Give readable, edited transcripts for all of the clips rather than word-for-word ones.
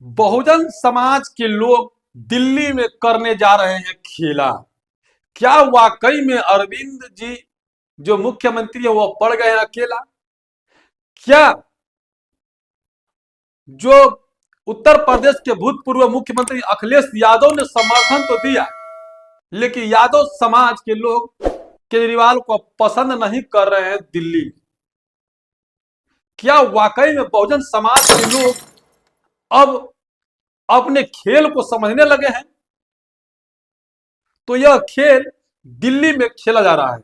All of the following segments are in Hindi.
बहुजन समाज के लोग दिल्ली में करने जा रहे हैं खेला। क्या वाकई में अरविंद जी जो मुख्यमंत्री है वो पड़ गए हैं अकेला? क्या जो उत्तर प्रदेश के भूतपूर्व मुख्यमंत्री अखिलेश यादव ने समर्थन तो दिया, लेकिन यादव समाज के लोग केजरीवाल को पसंद नहीं कर रहे हैं दिल्ली में? क्या वाकई में बहुजन समाज के लोग अब अपने खेल को समझने लगे हैं? तो यह खेल दिल्ली में खेला जा रहा है।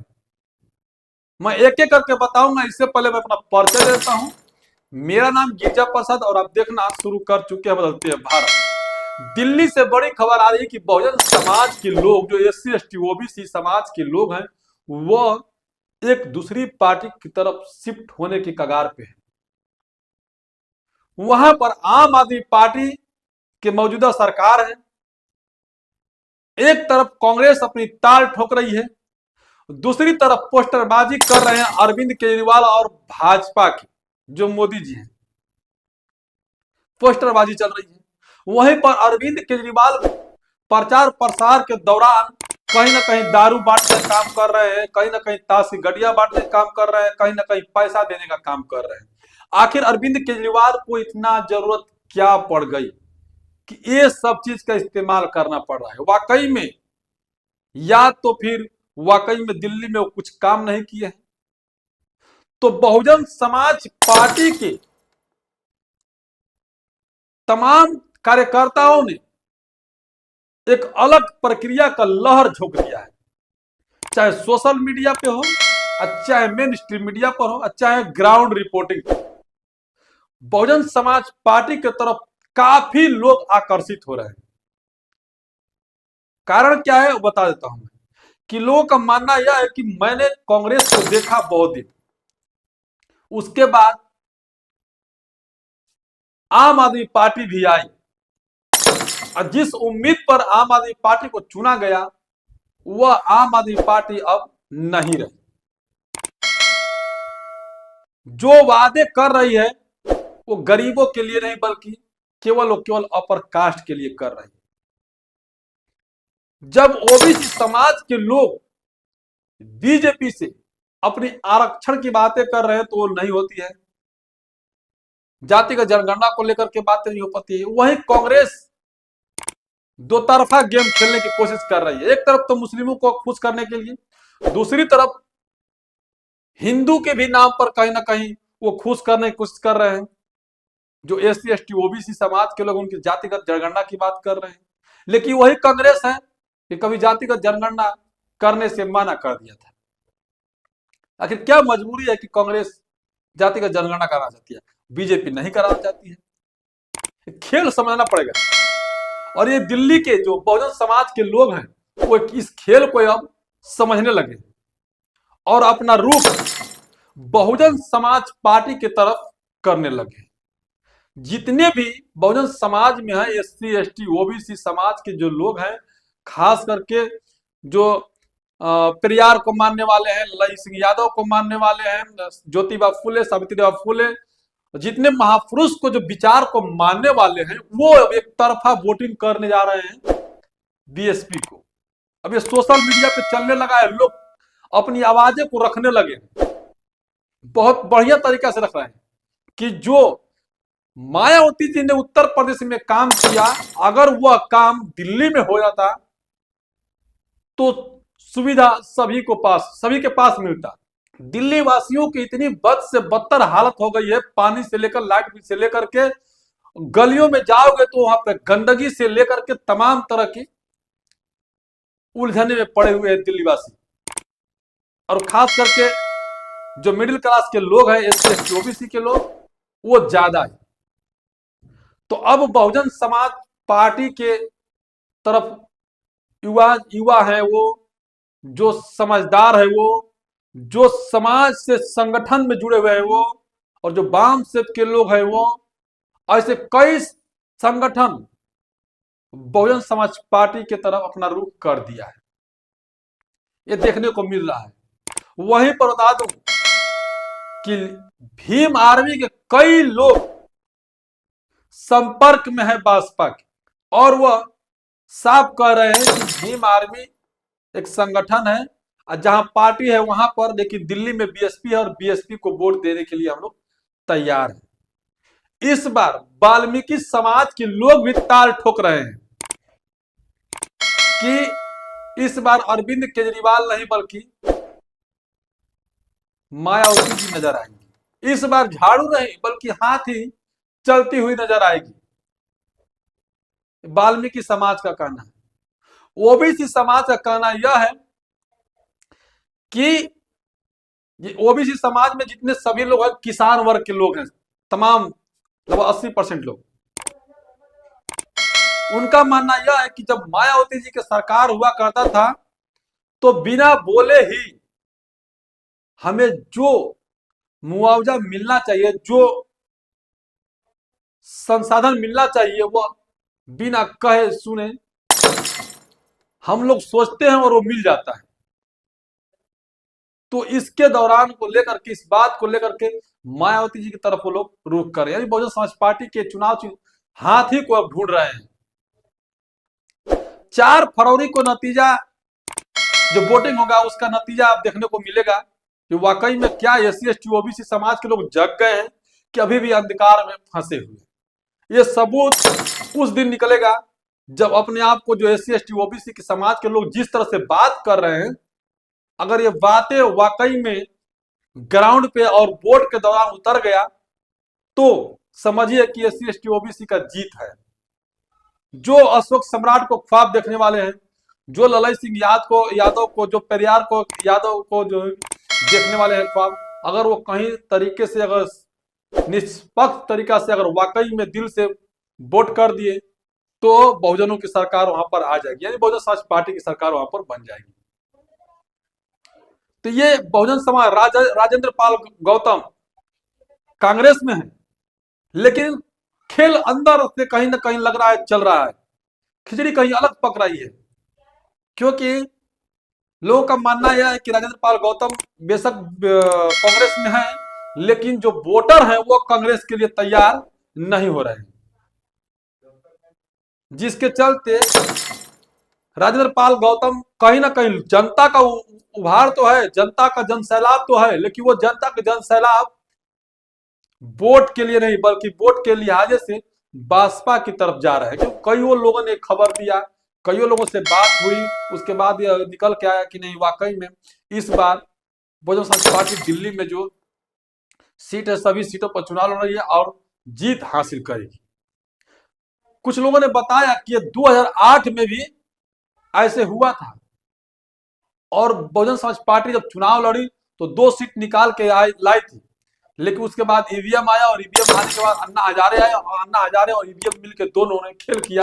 मैं एक एक करके बताऊंगा। इससे पहले मैं अपना परिचय देता हूं। मेरा नाम गिरिजा प्रसाद और आप देखना शुरू कर चुके हैं बदलते हैं भारत। दिल्ली से बड़ी खबर आ रही है कि बहुजन समाज के लोग जो SC ST OBC समाज के लोग हैं वह एक दूसरी पार्टी की तरफ शिफ्ट होने की कगार पे है। वहां पर आम आदमी पार्टी के मौजूदा सरकार है, एक तरफ कांग्रेस अपनी ताल ठोक रही है, दूसरी तरफ पोस्टरबाजी कर रहे हैं अरविंद केजरीवाल और भाजपा की जो मोदी जी हैं। पोस्टरबाजी चल रही है। वहीं पर अरविंद केजरीवाल प्रचार प्रसार के दौरान कहीं ना कहीं दारू बांटने का काम कर रहे हैं, कहीं ना कहीं ताश की गड्डियां बांटने का काम कर रहे हैं, कहीं ना कहीं पैसा देने का काम कर रहे हैं। आखिर अरविंद केजरीवाल को इतना जरूरत क्या पड़ गई कि ये सब चीज का इस्तेमाल करना पड़ रहा है? वाकई में या तो फिर वाकई में दिल्ली में वो कुछ काम नहीं किए हैं? तो बहुजन समाज पार्टी के तमाम कार्यकर्ताओं ने एक अलग प्रक्रिया का लहर झोंक दिया है, चाहे सोशल मीडिया पे हो, चाहे मेन स्ट्रीम मीडिया पर हो, चाहे ग्राउंड रिपोर्टिंग पे। बहुजन समाज पार्टी की तरफ काफी लोग आकर्षित हो रहे हैं। कारण क्या है वो बता देता हूं मैं। कि लोगों का मानना यह है कि मैंने कांग्रेस को देखा बहुत दिन, उसके बाद आम आदमी पार्टी भी आई और जिस उम्मीद पर आम आदमी पार्टी को चुना गया वह आम आदमी पार्टी अब नहीं रही। जो वादे कर रही है वो गरीबों के लिए नहीं बल्कि केवल और केवल अपर कास्ट के लिए कर रही है। जब OBC समाज के लोग बीजेपी से अपनी आरक्षण की बातें कर रहे हैं तो वो नहीं होती है, जातिगत जनगणना को लेकर के बातें नहीं हो पाती है। वहीं कांग्रेस दो तरफा गेम खेलने की कोशिश कर रही है। एक तरफ तो मुस्लिमों को खुश करने के लिए, दूसरी तरफ हिंदू के भी नाम पर कहीं ना कहीं वो खुश करने की कोशिश कर रहे हैं। जो SC ST OBC समाज के लोग उनकी जातिगत जनगणना की बात कर रहे हैं, लेकिन वही कांग्रेस है कि कभी जातिगत जनगणना करने से मना कर दिया था। आखिर क्या मजबूरी है कि कांग्रेस जातिगत जनगणना कराना चाहती है, बीजेपी नहीं कराना चाहती है? खेल समझना पड़ेगा। और ये दिल्ली के जो बहुजन समाज के लोग हैं वो इस खेल को अब समझने लगे और अपना रुख बहुजन समाज पार्टी की तरफ करने लगे। जितने भी बहुजन समाज में है SC ST OBC समाज के जो लोग हैं, खास करके जो पेरियार को मानने वाले हैं, ललित सिंह यादव को मानने वाले हैं, ज्योतिबा फुले, सावित्रीबाई फुले, जितने महापुरुष को जो विचार को मानने वाले हैं वो एक तरफा वोटिंग करने जा रहे हैं BSP को। अब ये सोशल मीडिया पे चलने लगा है, लोग अपनी आवाजें को रखने लगे, बहुत बढ़िया तरीका से रख रहे हैं कि जो मायावती जी ने उत्तर प्रदेश में काम किया अगर वह काम दिल्ली में हो जाता तो सुविधा सभी के पास मिलता। दिल्ली वासियों की इतनी बद से बदतर हालत हो गई है, पानी से लेकर लाइट से लेकर के गलियों में जाओगे तो वहां पे गंदगी से लेकर के तमाम तरह की उलझने में पड़े हुए हैं दिल्ली वासी। और खास करके जो मिडिल क्लास के लोग हैं SC ST OBC के लोग वो ज्यादा है। तो अब बहुजन समाज पार्टी के तरफ युवा है, वो जो समझदार है, वो जो समाज से संगठन में जुड़े हुए हैं वो, और जो वाम सेप के लोग हैं वो, ऐसे कई संगठन बहुजन समाज पार्टी की तरफ अपना रुख कर दिया है। ये देखने को मिल रहा है। वहीं पर बता दूं कि भीम आर्मी के कई लोग संपर्क में है भाजपा के, और वह साफ कह रहे हैं कि भीम आर्मी एक संगठन है, जहां पार्टी है वहां पर, लेकिन दिल्ली में बीएसपी है और बीएसपी को वोट देने के लिए हम लोग तैयार हैं। इस बार वाल्मीकि समाज के लोग भी ताल ठोक रहे हैं कि इस बार अरविंद केजरीवाल नहीं बल्कि मायावती जी नजर आएंगी। इस बार झाड़ू नहीं बल्कि हाथी चलती हुई नजर आएगी, वाल्मीकि समाज का कहना है। ओबीसी समाज का कहना यह है कि ओबीसी समाज में जितने सभी लोग हैं किसान वर्ग के लोग हैं, तमाम लगभग 80% लोग, उनका मानना यह है कि जब मायावती जी की सरकार हुआ करता था तो बिना बोले ही हमें जो मुआवजा मिलना चाहिए, जो संसाधन मिलना चाहिए, वह बिना कहे सुने हम लोग सोचते हैं और वो मिल जाता है। तो इसके दौरान को लेकर के, इस बात को लेकर के मायावती जी की तरफ वो लोग रुख कर, यानी बहुजन समाज पार्टी के चुनाव हाथी को अब ढूंढ रहे हैं। 4 फरवरी को नतीजा जो वोटिंग होगा उसका नतीजा आप देखने को मिलेगा कि वाकई में क्या एससी एसटी ओबीसी समाज के लोग जग गए हैं कि अभी भी अंधकार में फंसे हुए। ये सबूत उस दिन निकलेगा जब अपने आप को जो एससी एसटी ओबीसी के समाज के लोग जिस तरह से बात कर रहे हैं, अगर ये बातें वाकई में ग्राउंड पे और वोट के दौरान उतर गया तो समझिए कि एससी एसटी ओबीसी का जीत है। जो अशोक सम्राट को ख्वाब देखने वाले हैं, जो ललई सिंह यादव को जो पेरियार को यादव को जो देखने वाले हैं ख्वाब, अगर वो कहीं तरीके से, अगर निष्पक्ष तरीका से, अगर वाकई में दिल से वोट कर दिए तो बहुजनों की सरकार वहां पर आ जाएगी, यानी बहुजन समाज पार्टी की सरकार वहां पर बन जाएगी। तो ये बहुजन समाज राजेंद्र पाल गौतम कांग्रेस में है, लेकिन खेल अंदर से कहीं ना कहीं लग रहा है चल रहा है, खिचड़ी कहीं अलग पक रही है। क्योंकि लोगों का मानना यह है कि राजेंद्र पाल गौतम बेशक कांग्रेस में है, लेकिन जो वोटर हैं वो कांग्रेस के लिए तैयार नहीं हो रहे हैं, जिसके चलते राजेंद्र पाल गौतम कहीं ना कहीं, जनता का उभार तो है, जनता का जनसैलाब तो है, लेकिन वो जनता का जनसैलाब वोट के लिए नहीं बल्कि वोट के लिहाजे से भाजपा की तरफ जा रहा है। क्योंकि कईयों लोगों ने खबर दिया, कईयों लोगों से बात हुई, उसके बाद यह निकल के आया कि नहीं वाकई में इस बार बहुजन समाज पार्टी दिल्ली में जो सीट है सभी सीटों पर चुनाव लड़ रही है और जीत हासिल करेगी। कुछ लोगों ने बताया कि 2008 में भी ऐसे हुआ था और बहुजन समाज पार्टी जब चुनाव लड़ी तो 2 सीट निकाल के लाई थी, लेकिन उसके बाद ईवीएम आया और ईवीएम आने के बाद अन्ना हजारे आए और अन्ना हजारे और ईवीएम मिलकर दोनों ने खेल किया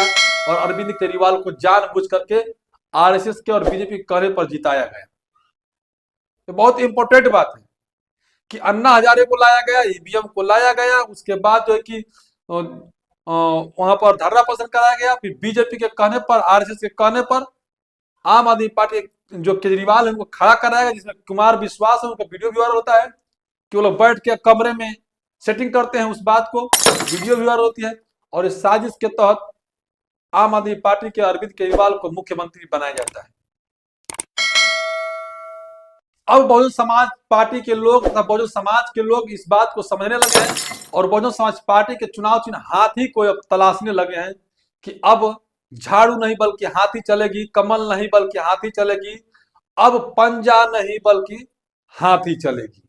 और अरविंद केजरीवाल को जानबूझ करके आरएसएस के और बीजेपी के कहने पर जिताया गया। तो बहुत इंपॉर्टेंट बात है कि अन्ना हजारे को लाया गया, ईवीएम को लाया गया, उसके बाद जो है कि वहां पर धरना प्रदर्शन कराया गया, फिर बीजेपी के कहने पर, आरएसएस के कहने पर आम आदमी पार्टी जो केजरीवाल है उनको खड़ा कराया गया, जिसमें कुमार विश्वास है, उनका वीडियो भी वायरल होता है कि वो लोग बैठ के कमरे में सेटिंग करते हैं, उस बात को वीडियो भी वायरल होती है और इस साजिश के तहत आम आदमी पार्टी के अरविंद केजरीवाल को मुख्यमंत्री बनाया जाता है। अब बहुजन समाज पार्टी के लोग तथा बहुजन समाज के लोग इस बात को समझने लगे हैं और बहुजन समाज पार्टी के चुनाव चिन्ह हाथी को अब तलाशने लगे हैं कि अब झाड़ू नहीं बल्कि हाथी चलेगी, कमल नहीं बल्कि हाथी चलेगी, अब पंजा नहीं बल्कि हाथी चलेगी।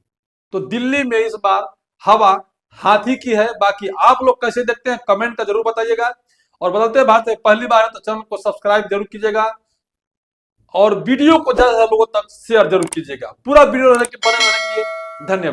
तो दिल्ली में इस बार हवा हाथी की है। बाकी आप लोग कैसे देखते हैं कमेंट का जरूर बताइएगा और बदलते भारत से पहली बार है तो चैनल को सब्सक्राइब जरूर कीजिएगा और वीडियो को ज्यादा लोगों तक शेयर जरूर कीजिएगा। पूरा वीडियो बने रहने के लिए धन्यवाद।